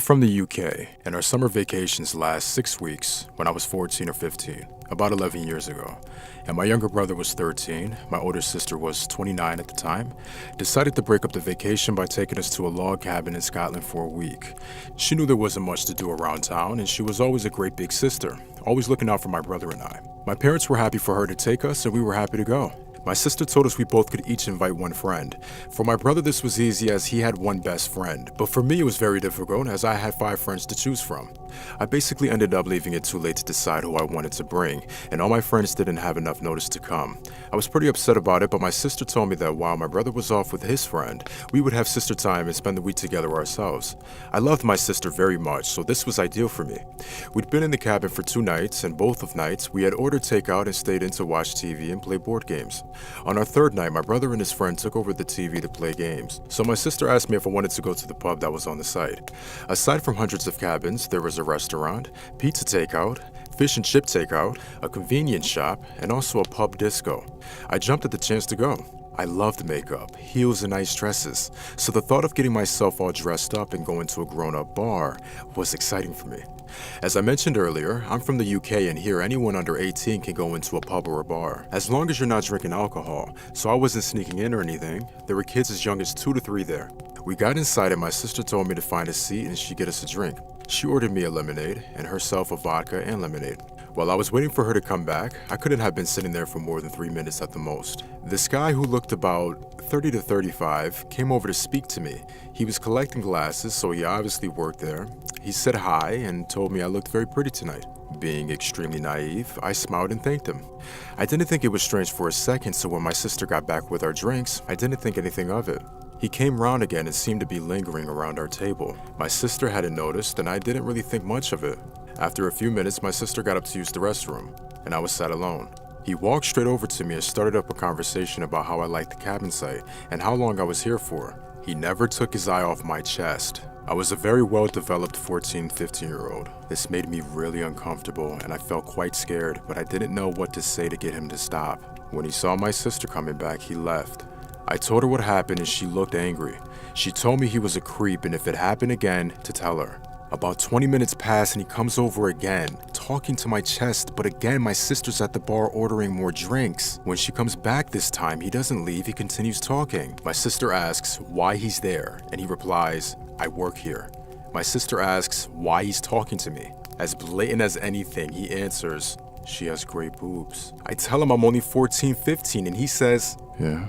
from the UK, and our summer vacations last 6 weeks when I was 14 or 15, about 11 years ago. And my younger brother was 13, my older sister was 29 at the time, decided to break up the vacation by taking us to a log cabin in Scotland for a week. She knew there wasn't much to do around town, and she was always a great big sister, always looking out for my brother and I. My parents were happy for her to take us, and we were happy to go. My sister told us we both could each invite one friend. For my brother, this was easy as he had one best friend, but for me it was very difficult as I had 5 friends to choose from. I basically ended up leaving it too late to decide who I wanted to bring, and all my friends didn't have enough notice to come. I was pretty upset about it, but my sister told me that while my brother was off with his friend, we would have sister time and spend the week together ourselves. I loved my sister very much, so this was ideal for me. We'd been in the cabin for 2 nights, and both of nights we had ordered takeout and stayed in to watch TV and play board games. On our 3rd night, my brother and his friend took over the TV to play games, so my sister asked me if I wanted to go to the pub that was on the site. Aside from hundreds of cabins, there was a restaurant, pizza takeout, fish and chip takeout, a convenience shop, and also a pub disco. I jumped at the chance to go. I loved makeup, heels, and nice dresses, so the thought of getting myself all dressed up and going to a grown-up bar was exciting for me. As I mentioned earlier, I'm from the UK, and here anyone under 18 can go into a pub or a bar, as long as you're not drinking alcohol, so I wasn't sneaking in or anything. There were kids as young as 2 to 3 there. We got inside and my sister told me to find a seat and she'd get us a drink. She ordered me a lemonade and herself a vodka and lemonade. While I was waiting for her to come back, I couldn't have been sitting there for more than 3 minutes at the most. This guy who looked about 30 to 35 came over to speak to me. He was collecting glasses, so he obviously worked there. He said hi and told me I looked very pretty tonight. Being extremely naive, I smiled and thanked him. I didn't think it was strange for a second, so when my sister got back with our drinks, I didn't think anything of it. He came round again and seemed to be lingering around our table. My sister hadn't noticed, and I didn't really think much of it. After a few minutes, my sister got up to use the restroom, and I was sat alone. He walked straight over to me and started up a conversation about how I liked the cabin site and how long I was here for. He never took his eye off my chest. I was a very well-developed 14-15-year-old. This made me really uncomfortable, and I felt quite scared, but I didn't know what to say to get him to stop. When he saw my sister coming back, he left. I told her what happened and she looked angry. She told me he was a creep and if it happened again, to tell her. About 20 minutes pass and he comes over again, talking to my chest, but again my sister's at the bar ordering more drinks. When she comes back this time, he doesn't leave, he continues talking. My sister asks why he's there, and he replies, "I work here." My sister asks why he's talking to me. As blatant as anything, he answers, "She has great boobs." I tell him I'm only 14, 15, and he says, "Yeah?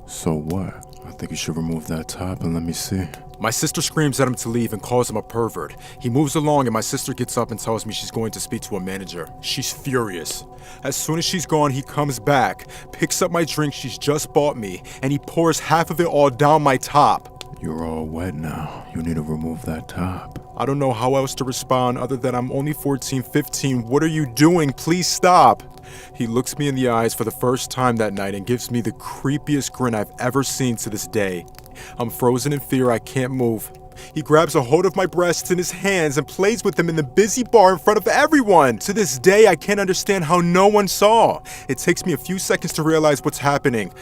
So what? I think you should remove that top and let me see." My sister screams at him to leave and calls him a pervert. He moves along and my sister gets up and tells me she's going to speak to a manager. She's furious. As soon as she's gone, he comes back, picks up my drink she's just bought me, and he pours half of it all down my top. "You're all wet now. You need to remove that top." I don't know how else to respond other than I'm only 14, 15. What are you doing? Please stop. He looks me in the eyes for the first time that night and gives me the creepiest grin I've ever seen to this day. I'm frozen in fear, I can't move. He grabs a hold of my breasts in his hands and plays with them in the busy bar in front of everyone. To this day, I can't understand how no one saw. It takes me a few seconds to realize what's happening.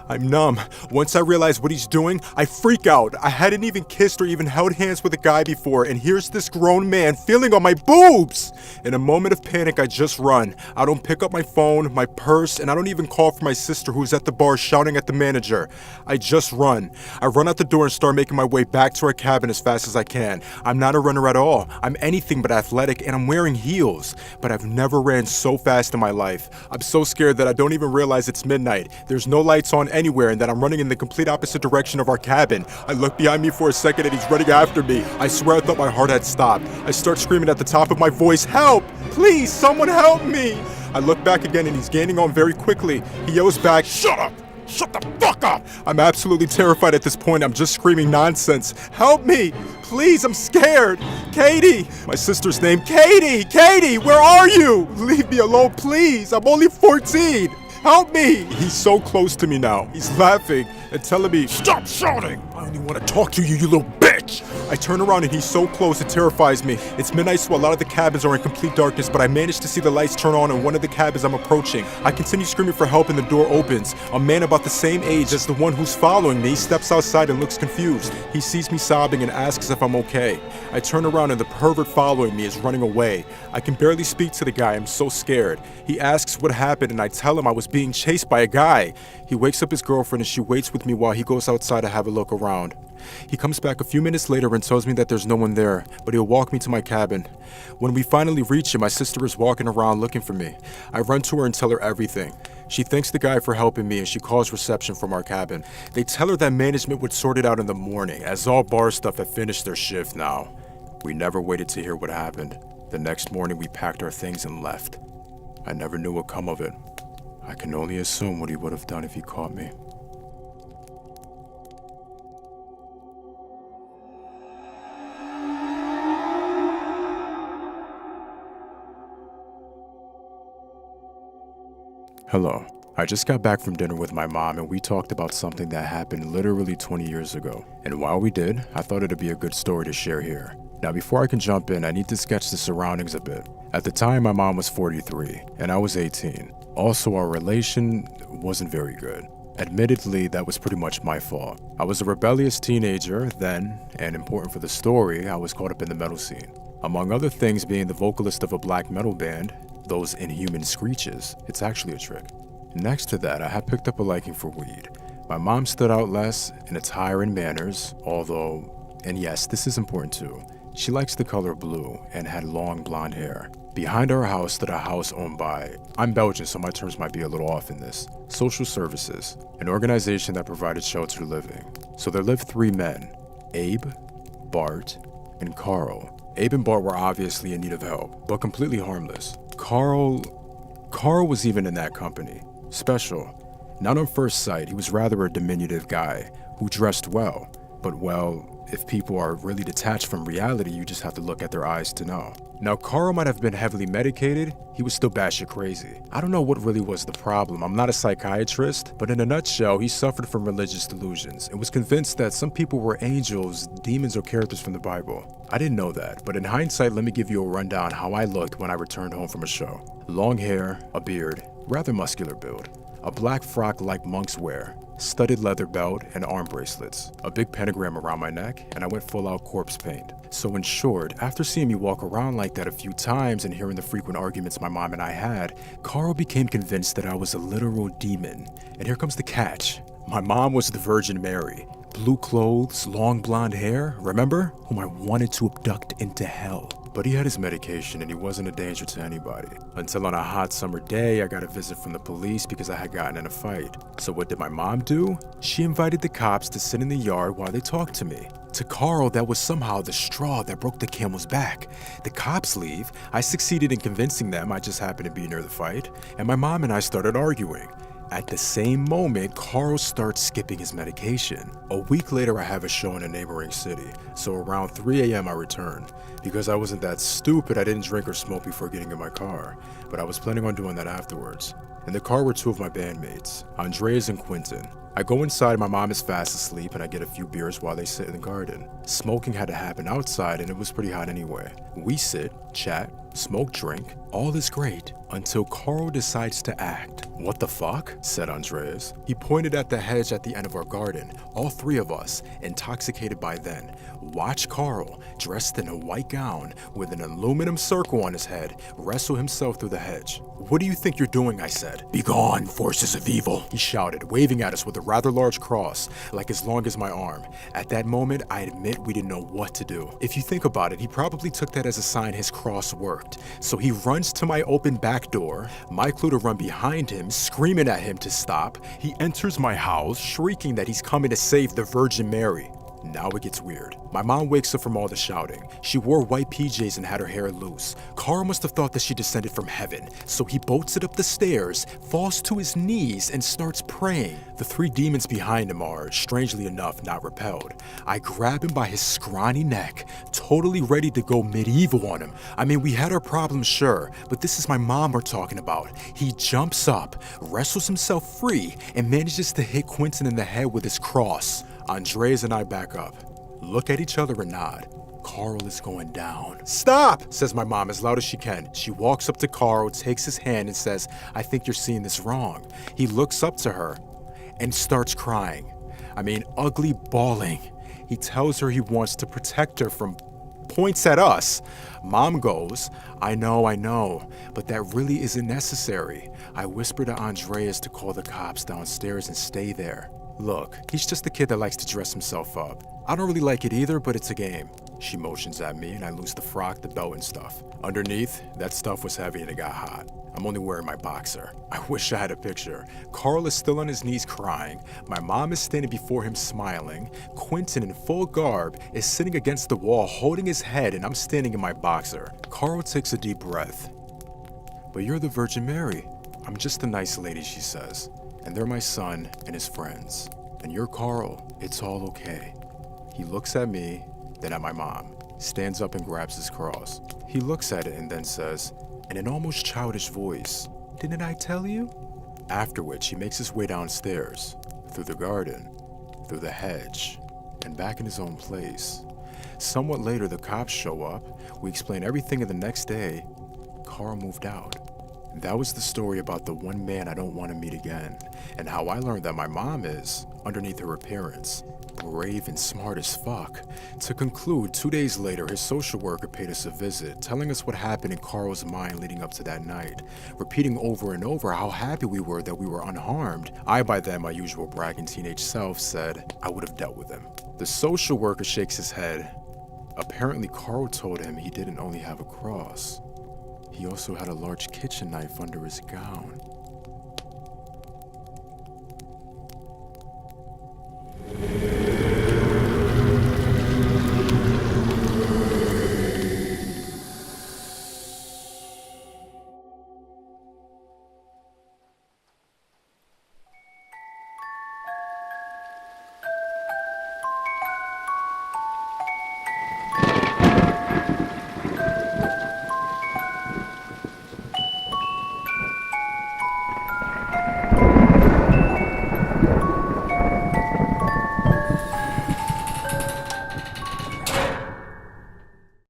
I'm numb. Once I realize what he's doing, I freak out. I hadn't even kissed or even held hands with a guy before, and here's this grown man feeling on my boobs. In a moment of panic, I just run. I don't pick up my phone, my purse, and I don't even call for my sister who's at the bar shouting at the manager. I just run. I run out the door and start making my way back to our cabin as fast as I can. I'm not a runner at all. I'm anything but athletic, and I'm wearing heels. But I've never ran so fast in my life. I'm so scared that I don't even realize it's midnight. There's no lights on anywhere and that I'm running in the complete opposite direction of our cabin. I look behind me for a second and he's running after me. I swear I thought my heart had stopped. I start screaming at the top of my voice, "Help! Please, someone help me!" I look back again and he's gaining on very quickly. He yells back, "Shut up! Shut the fuck up!" I'm absolutely terrified at this point. I'm just screaming nonsense. "Help me! Please, I'm scared! Katie!" My sister's name. "Katie! Katie, where are you? Leave me alone, please! I'm only 14! Help me!" He's so close to me now. He's laughing and telling me, "Stop shouting! I only want to talk to you, you little bitch!" bitch! I turn around and he's so close it terrifies me. It's midnight, so a lot of the cabins are in complete darkness, but I manage to see the lights turn on in one of the cabins I'm approaching. I continue screaming for help and the door opens. A man about the same age as the one who's following me steps outside and looks confused. He sees me sobbing and asks if I'm okay. I turn around and the pervert following me is running away. I can barely speak to the guy, I'm so scared. He asks what happened and I tell him I was being chased by a guy. He wakes up his girlfriend and she waits with me while he goes outside to have a look around. He comes back a few minutes later and tells me that there's no one there, but he'll walk me to my cabin. When we finally reach it, my sister is walking around looking for me. I run to her and tell her everything. She thanks the guy for helping me and she calls reception from our cabin. They tell her that management would sort it out in the morning, as all bar stuff had finished their shift now. We never waited to hear what happened. The next morning we packed our things and left. I never knew what come of it. I can only assume what he would have done if he caught me. Hello. I just got back from dinner with my mom and we talked about something that happened literally 20 years ago. And while we did, I thought it'd be a good story to share here. Now before I can jump in, I need to sketch the surroundings a bit. At the time, my mom was 43 and I was 18. Also, our relation wasn't very good. Admittedly, that was pretty much my fault. I was a rebellious teenager then, and important for the story, I was caught up in the metal scene. Among other things, being the vocalist of a black metal band, those inhuman screeches, it's actually a trick. Next to that, I had picked up a liking for weed. My mom stood out less in attire and manners, although, and yes, this is important too, she likes the color blue and had long blonde hair. Behind our house stood a house owned by, I'm Belgian so my terms might be a little off in this, Social Services, an organization that provided shelter living. So there lived 3 men, Abe, Bart, and Carl. Abe and Bart were obviously in need of help, but completely harmless. Carl was even in that company. Special. Not on first sight, he was rather a diminutive guy who dressed well. But well, if people are really detached from reality, you just have to look at their eyes to know. Now, Carl might have been heavily medicated, he was still batshit crazy. I don't know what really was the problem, I'm not a psychiatrist, but in a nutshell, he suffered from religious delusions and was convinced that some people were angels, demons, or characters from the Bible. I didn't know that, but in hindsight, let me give you a rundown how I looked when I returned home from a show. Long hair, a beard, rather muscular build, a black frock like monks wear, studded leather belt and arm bracelets, a big pentagram around my neck, and I went full out corpse paint. So in short, after seeing me walk around like that a few times and hearing the frequent arguments my mom and I had, Carl became convinced that I was a literal demon. And here comes the catch. My mom was the Virgin Mary. Blue clothes, long blonde hair, remember? Whom I wanted to abduct into hell. But he had his medication and he wasn't a danger to anybody. Until on a hot summer day, I got a visit from the police because I had gotten in a fight. So what did my mom do? She invited the cops to sit in the yard while they talked to me. To Carl, that was somehow the straw that broke the camel's back. The cops leave, I succeeded in convincing them I just happened to be near the fight, and my mom and I started arguing. At the same moment, Carl starts skipping his medication. A week later, I have a show in a neighboring city, so around 3 a.m. I return. Because I wasn't that stupid, I didn't drink or smoke before getting in my car, but I was planning on doing that afterwards. In the car were 2 of my bandmates, Andreas and Quentin. I go inside, my mom is fast asleep, and I get a few beers while they sit in the garden. Smoking had to happen outside, and it was pretty hot anyway. We sit, chat, smoke, drink, all is great, until Carl decides to act. "What the fuck?" said Andreas. He pointed at the hedge at the end of our garden. All 3 of us, intoxicated by then, watch Carl, dressed in a white gown, with an aluminum circle on his head, wrestle himself through the hedge. "What do you think you're doing?" I said. "Begone, forces of evil," he shouted, waving at us with a rather large cross, like as long as my arm. At that moment, I admit we didn't know what to do. If you think about it, he probably took that as a sign his cross worked. So he runs to my open back door, my clue to run behind him, screaming at him to stop. He enters my house, shrieking that he's coming to save the Virgin Mary. Now it gets weird. My mom wakes up from all the shouting. She wore white PJs and had her hair loose. Carl must have thought that she descended from heaven, so he bolts it up the stairs, falls to his knees, and starts praying. The 3 demons behind him are, strangely enough, not repelled. I grab him by his scrawny neck, totally ready to go medieval on him. I mean, we had our problems, sure, but this is my mom we're talking about. He jumps up, wrestles himself free, and manages to hit Quentin in the head with his cross. Andreas and I back up. look at each other and nod. Carl is going down. Stop, says my mom as loud as she can. She walks up to Carl, takes his hand and says, I think you're seeing this wrong. He looks up to her and starts crying. I mean, ugly bawling. He tells her he wants to protect her from points at us. Mom goes, I know, but that really isn't necessary. I whisper to Andreas to call the cops downstairs and stay there. Look, he's just a kid that likes to dress himself up. I don't really like it either, but it's a game. She motions at me and I lose the frock, the belt and stuff. Underneath, that stuff was heavy and it got hot. I'm only wearing my boxer. I wish I had a picture. Carl is still on his knees crying. My mom is standing before him smiling. Quentin in full garb is sitting against the wall holding his head and I'm standing in my boxer. Carl takes a deep breath. But you're the Virgin Mary. I'm just a nice lady, she says. And they're my son and his friends. And you're Carl. It's all okay. He looks at me, then at my mom, stands up and grabs his cross. He looks at it and then says, in an almost childish voice, didn't I tell you? After which he makes his way downstairs, through the garden, through the hedge, and back in his own place. Somewhat later, the cops show up. We explain everything, and the next day, Carl moved out. That was the story about the one man I don't want to meet again, and how I learned that my mom is, underneath her appearance, brave and smart as fuck. To conclude, 2 days later, his social worker paid us a visit, telling us what happened in Carl's mind leading up to that night, repeating over and over how happy we were that we were unharmed. I, by then my usual bragging teenage self, said I would have dealt with him. The social worker shakes his head. Apparently, Carl told him he didn't only have a cross. He also had a large kitchen knife under his gown.